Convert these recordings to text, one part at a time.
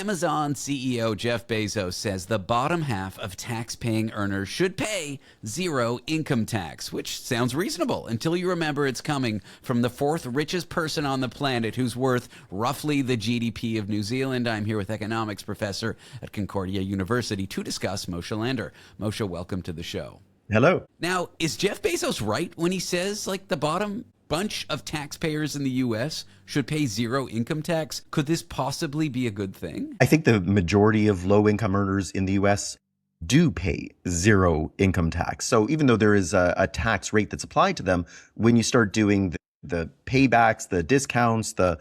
Amazon CEO Jeff Bezos says the bottom half of tax-paying earners should pay zero income tax, which sounds reasonable until you remember it's coming from the fourth richest person on the planet who's worth roughly the GDP of New Zealand. I'm here with economics professor at Concordia University to discuss Moshe Lander. Moshe, welcome to the show. Hello. Now, is Jeff Bezos right when he says, like, the bottom bunch of taxpayers in the U.S. should pay zero income tax? Could this possibly be a good thing? I think the majority of low-income earners in the U.S. do pay zero income tax. So even though there is a tax rate that's applied to them, when you start doing the paybacks, the discounts, the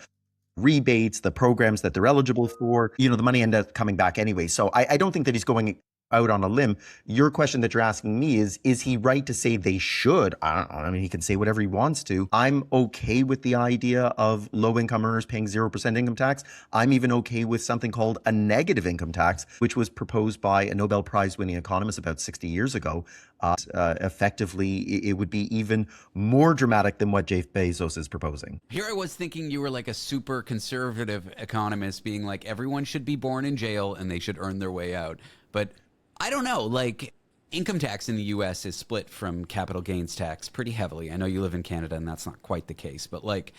rebates, the programs that they're eligible for, the money ends up coming back anyway. So I don't think that he's going out on a limb. Your question that you're asking me is he right to say they should? I mean, he can say whatever he wants to. I'm okay with the idea of low-income earners paying 0% income tax. I'm even okay with something called a negative income tax, which was proposed by a Nobel Prize-winning economist about 60 years ago. Effectively, it would be even more dramatic than what Jeff Bezos is proposing. Here I was thinking you were like a super conservative economist being like, everyone should be born in jail and they should earn their way out. But I don't know, like, income tax in the U.S. is split from capital gains tax pretty heavily. I know you live in Canada and that's not quite the case, but like,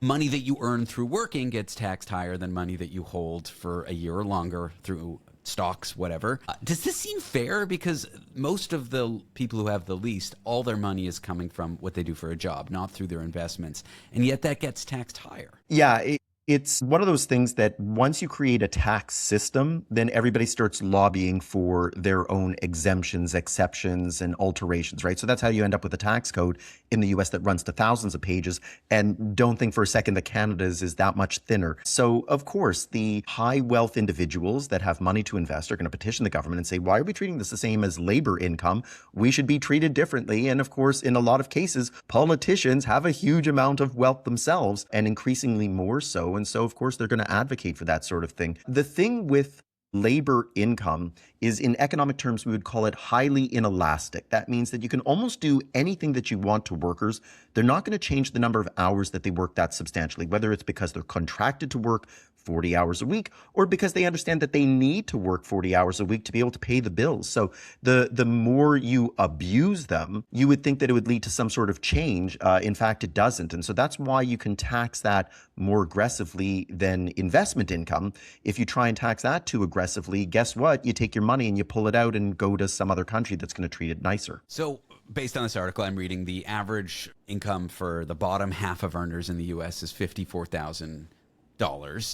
money that you earn through working gets taxed higher than money that you hold for a year or longer through stocks, whatever. Does this seem fair? Because most of the people who have the least, all their money is coming from what they do for a job, not through their investments. And yet that gets taxed higher. Yeah, it's one of those things that once you create a tax system, then everybody starts lobbying for their own exemptions, exceptions, and alterations, right? So that's how you end up with a tax code in the US that runs to thousands of pages. And don't think for a second that Canada's is that much thinner. So, of course, the high wealth individuals that have money to invest are going to petition the government and say, why are we treating this the same as labor income? We should be treated differently. And of course, in a lot of cases, politicians have a huge amount of wealth themselves, and increasingly more so. And so, of course, they're going to advocate for that sort of thing. The thing with labor income is, in economic terms, we would call it highly inelastic. That means that you can almost do anything that you want to workers. They're not going to change the number of hours that they work that substantially, whether it's because they're contracted to work 40 hours a week or because they understand that they need to work 40 hours a week to be able to pay the bills. So the more you abuse them, you would think that it would lead to some sort of change. In fact, it doesn't. And so that's why you can tax that more aggressively than investment income. If you try and tax that too aggressively, guess what? You take your money and you pull it out and go to some other country that's going to treat it nicer. So based on this article I'm reading, the average income for the bottom half of earners in the U.S. is $54,000.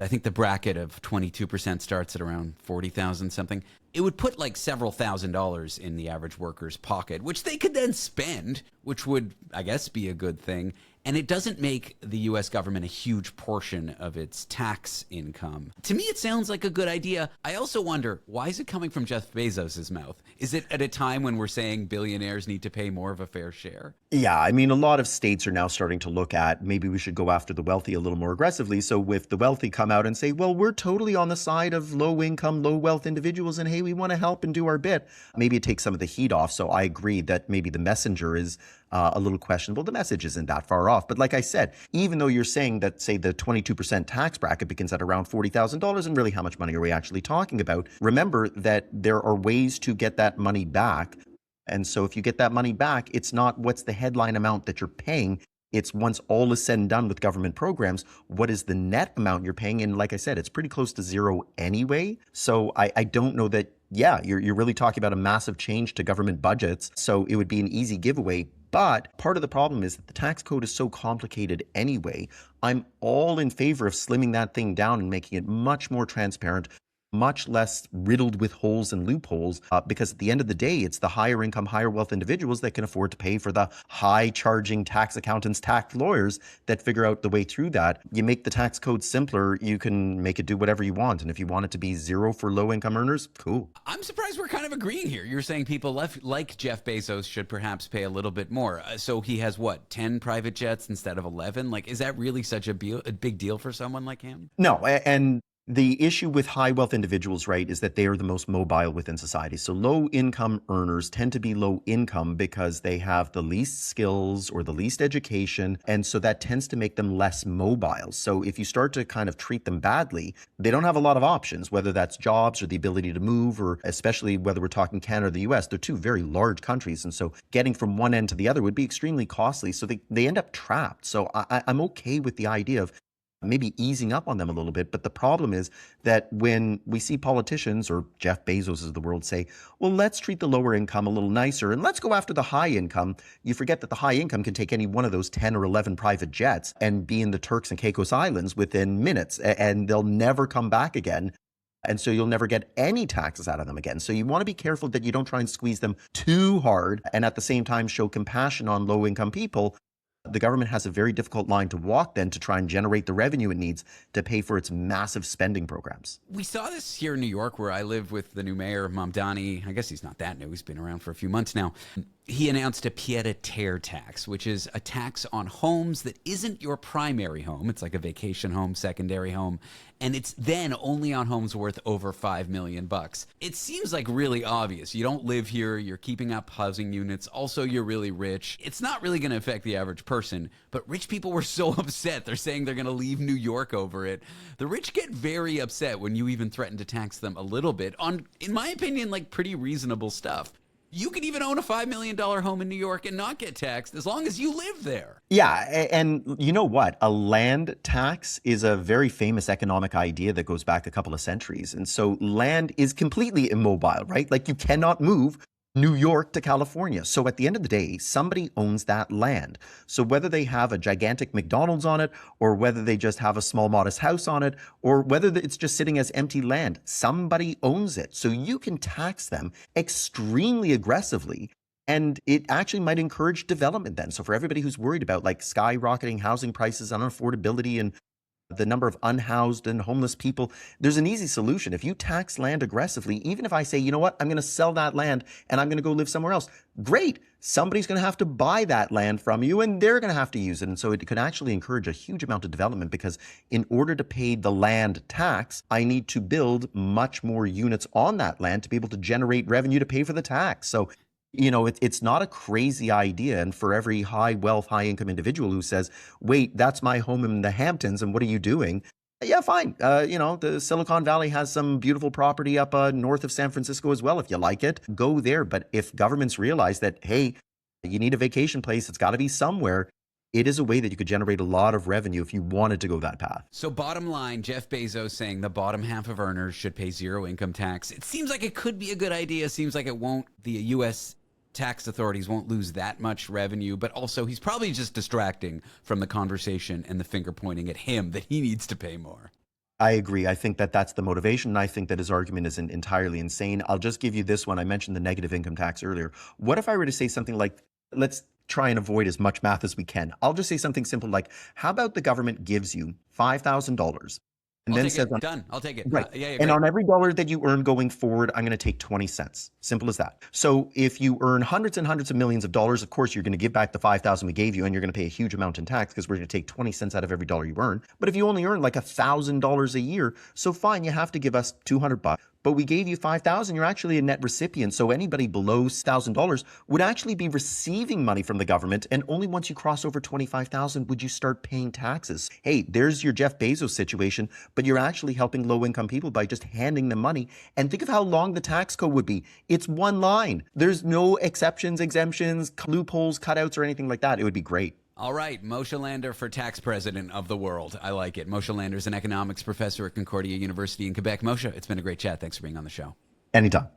I think the bracket of 22% starts at around 40,000 something. It would put like several $1,000s in the average worker's pocket, which they could then spend, which would, I guess, be a good thing. And it doesn't make the U.S. government a huge portion of its tax income. To me, it sounds like a good idea. I also wonder, why is it coming from Jeff Bezos' mouth? Is it at a time when we're saying billionaires need to pay more of a fair share? Yeah, I mean, a lot of states are now starting to look at maybe we should go after the wealthy a little more aggressively. So if the wealthy come out and say, well, we're totally on the side of low income, low wealth individuals, and hey, we want to help and do our bit, maybe it takes some of the heat off. So I agree that maybe the messenger is a little questionable. The message isn't that far off. But like I said, even though you're saying that, say, the 22% tax bracket begins at around $40,000, and really how much money are we actually talking about? Remember that there are ways to get that money back. And so if you get that money back, it's not what's the headline amount that you're paying. It's once all is said and done with government programs, what is the net amount you're paying? And like I said, it's pretty close to zero anyway. So I don't know that, yeah, you're really talking about a massive change to government budgets. So it would be an easy giveaway. But part of the problem is that the tax code is so complicated anyway. I'm all in favor of slimming that thing down and making it much more transparent, much less riddled with holes and loopholes, because at the end of the day, it's the higher income, higher wealth individuals that can afford to pay for the high charging tax accountants, tax lawyers that figure out the way through that. You make the tax code simpler, you can make it do whatever you want. And if you want it to be zero for low income earners, cool. I'm surprised we're kind of agreeing here. You're saying people like Jeff Bezos should perhaps pay a little bit more. So he has what, 10 private jets instead of 11? Like, is that really such a big deal for someone like him? No, and The issue with high wealth individuals, right, is that they are the most mobile within society. So low income earners tend to be low income because they have the least skills or the least education. And so that tends to make them less mobile. So if you start to kind of treat them badly, they don't have a lot of options, whether that's jobs or the ability to move, or especially whether we're talking Canada or the US, they're two very large countries. And so getting from one end to the other would be extremely costly. So they end up trapped. So I'm okay with the idea of maybe easing up on them a little bit. But the problem is that when we see politicians or Jeff Bezos of the world say, well, let's treat the lower income a little nicer and let's go after the high income, you forget that the high income can take any one of those 10 or 11 private jets and be in the Turks and Caicos Islands within minutes, and they'll never come back again. And so you'll never get any taxes out of them again. So you want to be careful that you don't try and squeeze them too hard and at the same time show compassion on low income people. The government has a very difficult line to walk then to try and generate the revenue it needs to pay for its massive spending programs. We saw this here in New York, where I live with the new mayor, Mamdani. I guess he's not that new. He's been around for a few months now. He announced a pied-à-terre tax, which is a tax on homes that isn't your primary home. It's like a vacation home, secondary home, and it's then only on homes worth over $5 million. It seems like really obvious. You don't live here. You're keeping up housing units. Also, you're really rich. It's not really going to affect the average person, but rich people were so upset. They're saying they're going to leave New York over it. The rich get very upset when you even threaten to tax them a little bit on, in my opinion, like pretty reasonable stuff. You could even own a $5 million home in New York and not get taxed as long as you live there. Yeah, and you know what? A land tax is a very famous economic idea that goes back a couple of centuries. And so land is completely immobile, right? Like you cannot move New York to California. So at the end of the day, somebody owns that land. So whether they have a gigantic McDonald's on it, or whether they just have a small modest house on it, or whether it's just sitting as empty land, somebody owns it. So you can tax them extremely aggressively. And it actually might encourage development then. So for everybody who's worried about like skyrocketing housing prices and unaffordability and the number of unhoused and homeless people, there's an easy solution. If you tax land aggressively, even if I say, you know what, I'm going to sell that land and I'm going to go live somewhere else, great. Somebody's going to have to buy that land from you and they're going to have to use it. And so it could actually encourage a huge amount of development, because in order to pay the land tax, I need to build much more units on that land to be able to generate revenue to pay for the tax. So it's not a crazy idea. And for every high wealth, high income individual who says, wait, that's my home in the Hamptons and what are you doing? Yeah, fine. The Silicon Valley has some beautiful property up north of San Francisco as well. If you like it, go there. But if governments realize that, hey, you need a vacation place, it's got to be somewhere, it is a way that you could generate a lot of revenue if you wanted to go that path. So bottom line, Jeff Bezos saying the bottom half of earners should pay zero income tax. It seems like it could be a good idea. It seems like it won't. The U.S. tax authorities won't lose that much revenue, but also he's probably just distracting from the conversation and the finger pointing at him that he needs to pay more. I agree. I think that that's the motivation. I think that his argument is entirely insane. I'll just give you this one. I mentioned the negative income tax earlier. What if I were to say something like, let's try and avoid as much math as we can. I'll just say something simple like, how about the government gives you $5,000 and then says, done. I'll take it. Right. Yeah, and on every dollar that you earn going forward, I'm going to take 20 cents. Simple as that. So if you earn hundreds and hundreds of millions of dollars, of course, you're going to give back the 5,000 we gave you, and you're going to pay a huge amount in tax because we're going to take 20 cents out of every dollar you earn. But if you only earn like $1,000 a year, so fine, you have to give us $200. But we gave you 5,000, you're actually a net recipient. So anybody below $1,000 would actually be receiving money from the government. And only once you cross over 25,000 would you start paying taxes. Hey, there's your Jeff Bezos situation, but you're actually helping low income people by just handing them money. And think of how long the tax code would be. It's one line. There's no exceptions, exemptions, loopholes, cutouts, or anything like that. It would be great. All right, Moshe Lander for tax president of the world. I like it. Moshe Lander is an economics professor at Concordia University in Quebec. Moshe, it's been a great chat. Thanks for being on the show. Anytime.